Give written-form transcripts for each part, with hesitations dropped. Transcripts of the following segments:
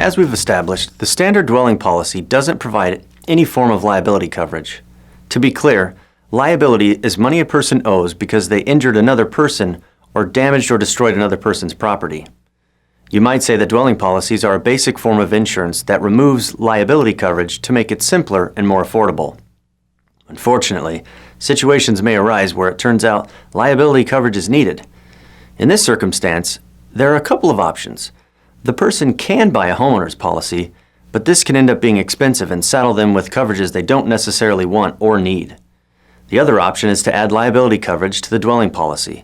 As we've established, the standard dwelling policy doesn't provide any form of liability coverage. To be clear, liability is money a person owes because they injured another person or damaged or destroyed another person's property. You might say that dwelling policies are a basic form of insurance that removes liability coverage to make it simpler and more affordable. Unfortunately, situations may arise where it turns out liability coverage is needed. In this circumstance, there are a couple of options. The person can buy a homeowner's policy, but this can end up being expensive and saddle them with coverages they don't necessarily want or need. The other option is to add liability coverage to the dwelling policy.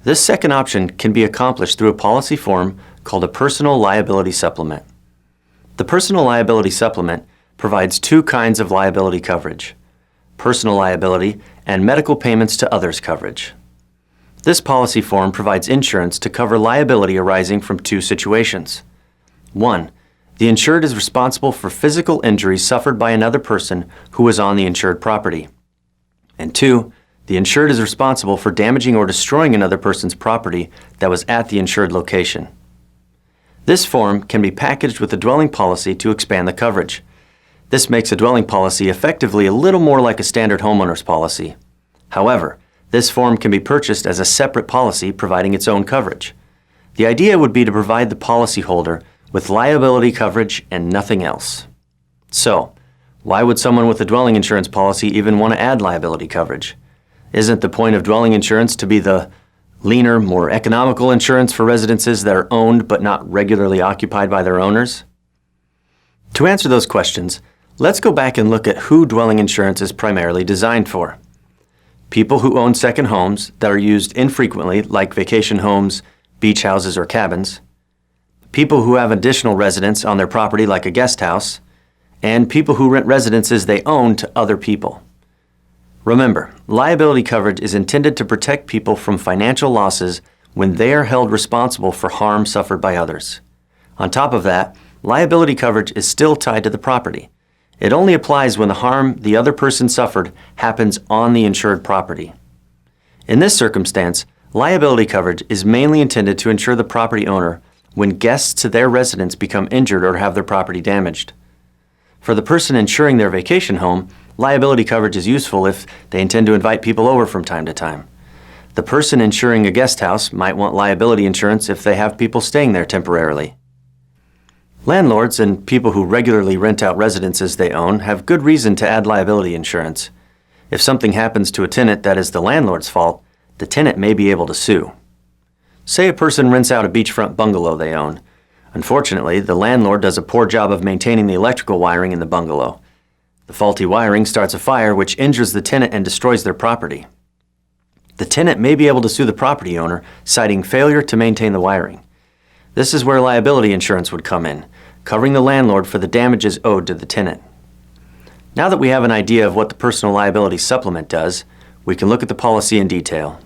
This second option can be accomplished through a policy form called a personal liability supplement. The personal liability supplement provides two kinds of liability coverage: personal liability and medical payments to others coverage. This policy form provides insurance to cover liability arising from two situations. 1. The insured is responsible for physical injuries suffered by another person who was on the insured property. And 2. The insured is responsible for damaging or destroying another person's property that was at the insured location. This form can be packaged with a dwelling policy to expand the coverage. This makes a dwelling policy effectively a little more like a standard homeowner's policy. However, this form can be purchased as a separate policy providing its own coverage. The idea would be to provide the policyholder with liability coverage and nothing else. So, why would someone with a dwelling insurance policy even want to add liability coverage? Isn't the point of dwelling insurance to be the leaner, more economical insurance for residences that are owned but not regularly occupied by their owners? To answer those questions, let's go back and look at who dwelling insurance is primarily designed for. People who own second homes that are used infrequently, like vacation homes, beach houses, or cabins. People who have additional residence on their property, like a guest house. And people who rent residences they own to other people. Remember, liability coverage is intended to protect people from financial losses when they are held responsible for harm suffered by others. On top of that, liability coverage is still tied to the property. It only applies when the harm the other person suffered happens on the insured property. In this circumstance, liability coverage is mainly intended to insure the property owner when guests to their residence become injured or have their property damaged. For the person insuring their vacation home, liability coverage is useful if they intend to invite people over from time to time. The person insuring a guest house might want liability insurance if they have people staying there temporarily. Landlords and people who regularly rent out residences they own have good reason to add liability insurance. If something happens to a tenant that is the landlord's fault, the tenant may be able to sue. Say a person rents out a beachfront bungalow they own. Unfortunately, the landlord does a poor job of maintaining the electrical wiring in the bungalow. The faulty wiring starts a fire which injures the tenant and destroys their property. The tenant may be able to sue the property owner, citing failure to maintain the wiring. This is where liability insurance would come in, covering the landlord for the damages owed to the tenant. Now that we have an idea of what the personal liability supplement does, we can look at the policy in detail.